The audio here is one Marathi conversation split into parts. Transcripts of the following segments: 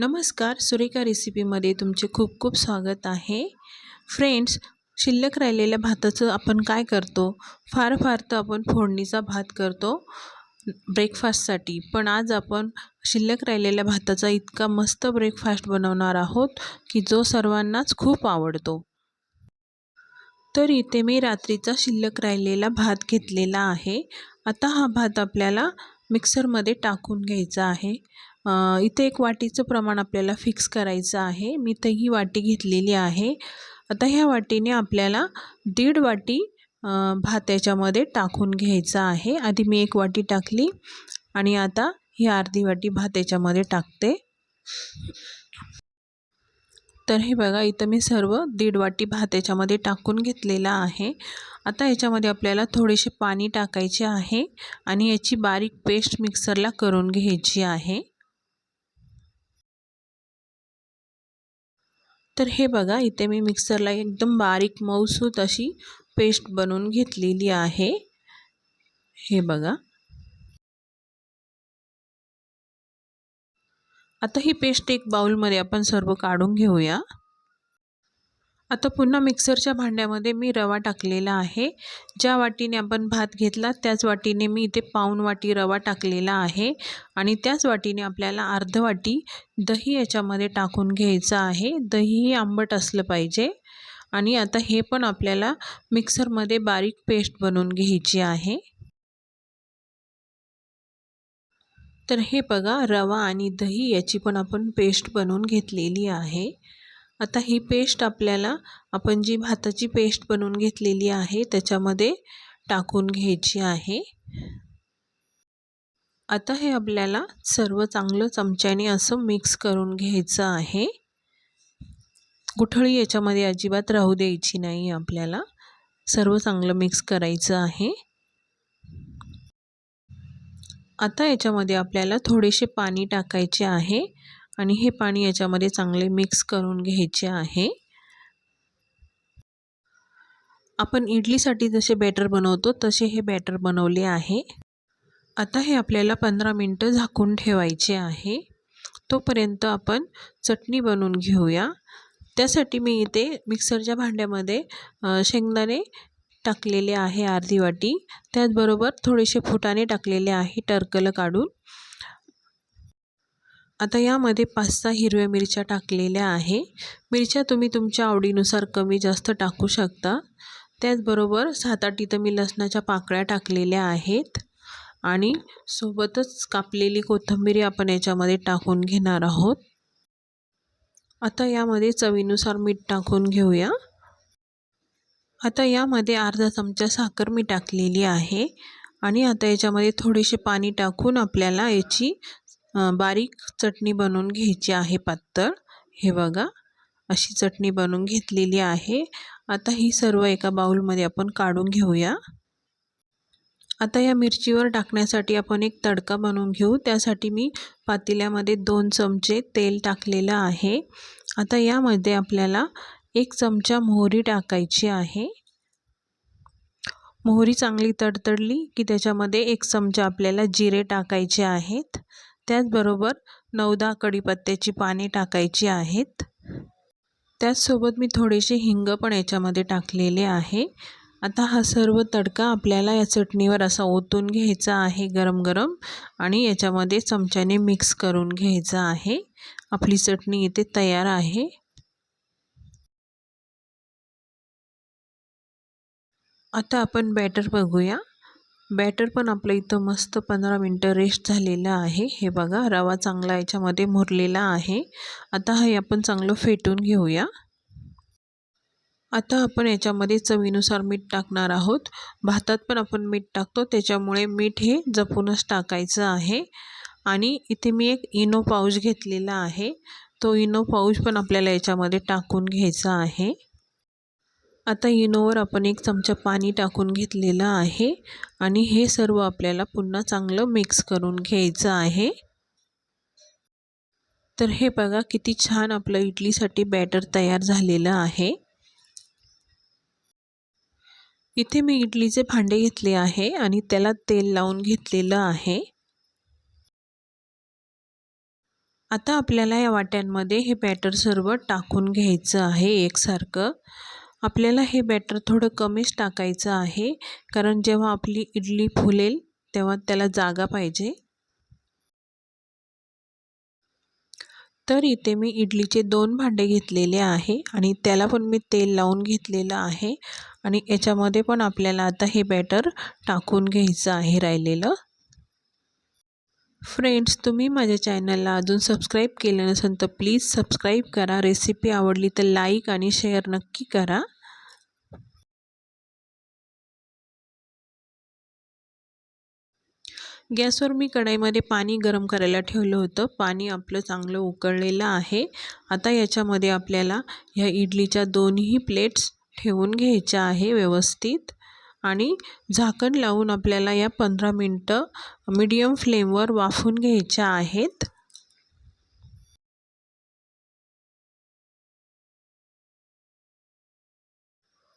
नमस्कार, सुरेखा रेसिपीमध्ये तुमचे खूप खूप स्वागत आहे. फ्रेंड्स, शिल्लक राहिलेल्या भाताचं आपण काय करतो? फार तर आपण फोडणीचा भात करतो ब्रेकफास्टसाठी. पण आज आपण शिल्लक राहिलेल्या भाताचा इतका मस्त ब्रेकफास्ट बनवणार आहोत की जो सर्वांनाच खूप आवडतो. तर इथे मी रात्रीचा शिल्लक राहिलेला भात घेतलेला आहे. आता हा भात आपल्याला मिक्सरमध्ये टाकून घ्यायचा आहे. इथे एक वाटीचं प्रमाण आपल्याला फिक्स करायचं आहे. मी तर ही वाटी घेतलेली आहे. आता ह्या वाटीने आपल्याला 1.5 वाटी भात याच्यामध्ये टाकून घ्यायचा आहे. आधी मी 1 वाटी टाकली आणि आता ही अर्धी वाटी भात याच्यामध्ये टाकते. तर हे बघा, इथं मी सर्व 1.5 वाटी भात याच्यामध्ये टाकून घेतलेला आहे. आता याच्यामध्ये आपल्याला थोडेसे पाणी टाकायचे आहे आणि याची बारीक पेस्ट मिक्सरला करून घ्यायची आहे. तर हे बघा, इथे मी मिक्सरला एकदम बारीक मऊसूत अशी पेस्ट बनवून घेतलेली आहे. हे बघा, आता ही पेस्ट एक बाउलमध्ये आपण सर्व काढून घेऊया. आता पुन्हा मिक्सरच्या भांड्यामध्ये मी रवा टाकलेला आहे. ज्या वाटीने आपण भात घेतला त्याच वाटीने मी इथे पाऊण वाटी रवा टाकलेला आहे आणि त्याच वाटीने आपल्याला अर्ध वाटी दही याच्यामध्ये टाकून घ्यायचं आहे. दही आंबट असलं पाहिजे. आणि आता हे पण आपल्याला मिक्सरमध्ये बारीक पेस्ट बनवून घ्यायची आहे. तर हे बघा, रवा आणि दही याची पण आपण पेस्ट बनवून घेतलेली आहे. आता ही पेस्ट आपल्याला आपण जी भाताची पेस्ट बनवून घेतलेली आहे त्याच्यामध्ये टाकून घ्यायची आहे. आता हे आपल्याला सर्व चांगलं चमच्याने असं मिक्स करून घ्यायचं आहे. गुठळी याच्यामध्ये अजिबात राहू द्यायची नाही. आपल्याला सर्व चांगलं मिक्स करायचं आहे. आता याच्यामध्ये आपल्याला थोडेसे पाणी टाकायचे आहे आणि हे पाणी याच्यामध्ये चांगले मिक्स करून घ्यायचे आहे. आपण इडलीसाठी जसे बॅटर बनवतो तसे हे बॅटर बनवले आहे. आता हे आपल्याला 15 मिनटं झाकून ठेवायचे आहे. तोपर्यंत आपण चटणी बनवून घेऊया. त्यासाठी मी इथे मिक्सरच्या भांड्यामध्ये शेंगदाणे टाकलेले आहे अर्धी वाटी. त्याचबरोबर थोडेसे फुटाणे टाकलेले आहे टरकलं काढून. आता यामध्ये 5-6 हिरव्या मिरच्या टाकलेल्या आहे. मिरच्या तुम्ही तुमच्या आवडीनुसार कमी जास्त टाकू शकता. त्याचबरोबर 7-8 इथं मी लसणाच्या पाकळ्या टाकलेल्या आहेत आणि सोबतच कापलेली कोथिंबीर आपण याच्यामध्ये टाकून घेणार आहोत. आता यामध्ये चवीनुसार मीठ टाकून घेऊया. आता यामध्ये अर्धा चमचा साखर मी टाकलेली आहे आणि आता याच्यामध्ये थोडेसे पाणी टाकून आपल्याला याची बारीक चटणी बनवून घ्यायची आहे पातळ. हे बघा, अशी चटणी बनवून घेतलेली आहे. आता ही सर्व एका बाउलमध्ये आपण काढून घेऊया. आता या मिरचीवर टाकण्यासाठी आपण एक तडका बनवून घेऊ. त्यासाठी मी पातेल्यामध्ये 2 चमचे तेल टाकलेलं आहे. आता यामध्ये आपल्याला 1 चमचा मोहरी टाकायची आहे. मोहरी चांगली तडतडली की त्याच्यामध्ये 1 चमचा आपल्याला जिरे टाकायचे आहेत. त्याचबरोबर 9-10 कढीपत्त्याची पाने टाकायची आहेत. त्याचसोबत मी थोडेसे हिंग पण याच्यामध्ये टाकलेले आहे. आता हा सर्व तडका आपल्याला या चटणीवर असा ओतून घ्यायचा आहे गरम गरम आणि याच्यामध्ये चमच्याने मिक्स करून घ्यायचा आहे. आपली चटणी इथे तयार आहे. आता आपण बॅटर बघूया. बॅटर पण आपलं इथं मस्त 15 मिनटं रेस्ट झालेलं आहे. हे बघा, रवा चांगला याच्यामध्ये मुरलेला आहे. आता हे आपण चांगलं फेटून घेऊया. आता आपण याच्यामध्ये चवीनुसार मीठ टाकणार आहोत. भातात पण आपण मीठ टाकतो, त्याच्यामुळे मीठ हे जपूनच टाकायचं आहे. आणि इथे मी एक इनो पाऊच घेतलेला आहे. तो इनो पाऊच पण आपल्याला याच्यामध्ये टाकून घ्यायचा आहे. आता इनोवर आपण 1 चमचा पाणी टाकून घेतलेलं आहे आणि हे सर्व आपल्याला पुन्हा चांगलं मिक्स करून घ्यायचं आहे. तर हे बघा, किती छान आपलं इडलीसाठी बॅटर तयार झालेलं आहे. इथे मी इडलीचे भांडे घेतले आहे आणि त्याला तेल लावून घेतलेलं आहे. आता आपल्याला या वाट्यांमध्ये हे बॅटर सर्व टाकून घ्यायचं आहे एकसारखं. आपल्याला हे बॅटर थोडं कमीच टाकायचं आहे, कारण जेव्हा आपली इडली फुलेल तेव्हा त्याला जागा पाहिजे. तर इथे मी इडलीचे 2 भांडे घेतलेले आहे आणि त्याला पण मी तेल लावून घेतलेलं आहे आणि याच्यामध्ये पण आपल्याला आता हे बॅटर टाकून घ्यायचं आहे राहिलेलं. फ्रेंड्स, तुम्ही माझ्या चॅनलला अजून सबस्क्राईब केलं नसेल तर प्लीज सबस्क्राईब करा. रेसिपी आवडली तर लाईक आणि शेअर नक्की करा. गॅसवर मी कढईमध्ये पाणी गरम करायला ठेवलं होतं. पाणी आपलं चांगलं उकळलेलं आहे. आता याच्यामध्ये आपल्याला ह्या इडलीच्या दोन्ही प्लेट्स ठेवून घ्यायच्या आहे व्यवस्थित आणि झाकण लावून आपल्याला या 15 मिनटं मीडियम फ्लेमवर वाफवून घ्यायच्या आहेत.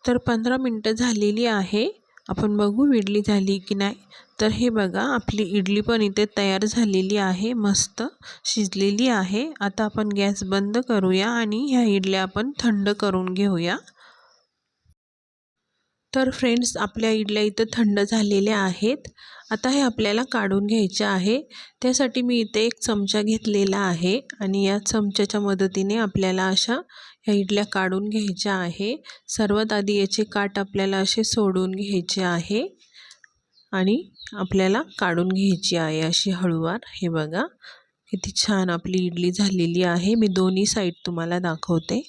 तर 15 मिनटं झालेली आहे. आपण बघू इडली झाली की नाही. तर हे बघा, आपली इडली पण इथे तयार झालेली आहे, मस्त शिजलेली आहे. आता आपण गॅस बंद करूया आणि ह्या इडल्या आपण थंड करून घेऊया. तर फ्रेंड्स, आपल्या इडल्या इथं थंड झालेल्या आहेत. आता हे आपल्याला काढून घ्यायचे आहे. त्यासाठी मी इथे एक चमचा घेतलेला आहे आणि या चमच्याच्या मदतीने आपल्याला अशा ह्या इडल्या काढून घ्यायच्या आहे. सर्वात आधी याचे काठ आपल्याला असे सोडून घ्यायचे आहे आणि आपल्याला काढून घ्यायची आहे अशी हळूवार. हे बघा किती छान आपली इडली झालेली आहे. मी दोन्ही साईड तुम्हाला दाखवते.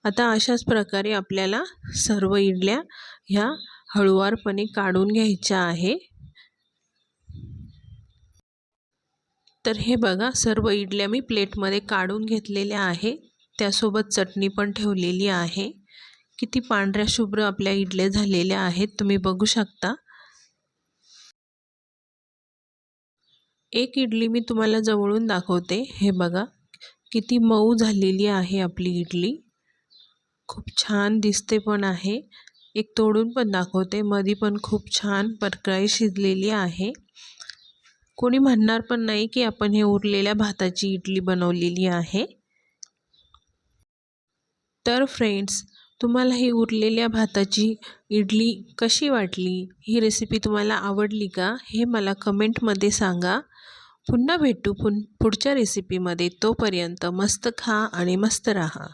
आता अशाच प्रकारे आपल्याला सर्व इडल्या ह्या हळूवारपणे काढून घ्यायच्या आहे. तर हे बघा, सर्व इडल्या मी प्लेटमध्ये काढून घेतलेल्या आहे. त्यासोबत चटणी पण ठेवलेली आहे. किती पांढऱ्या शुभ्र आपल्या इडल्या झालेल्या आहेत, तुम्ही बघू शकता. एक इडली मी तुम्हाला जवळून दाखवते. हे बघा किती मऊ झालेली आहे आपली इडली. खूप छान दिसते पण आहे. एक तोडून पण दाखवते. मध्ये पण खूप छान परकाई शिजलेली आहे. कोणी म्हणणार पण नाही की आपण हे उरलेल्या भाताची इडली बनवलेली आहे. तर फ्रेंड्स, तुम्हाला ही उरलेल्या भाताची इडली कशी वाटली? ही रेसिपी तुम्हाला आवडली का? हे मला कमेंटमध्ये सांगा. पुन्हा भेटू पुढच्या रेसिपीमध्ये. तोपर्यंत मस्त खा आणि मस्त राहा.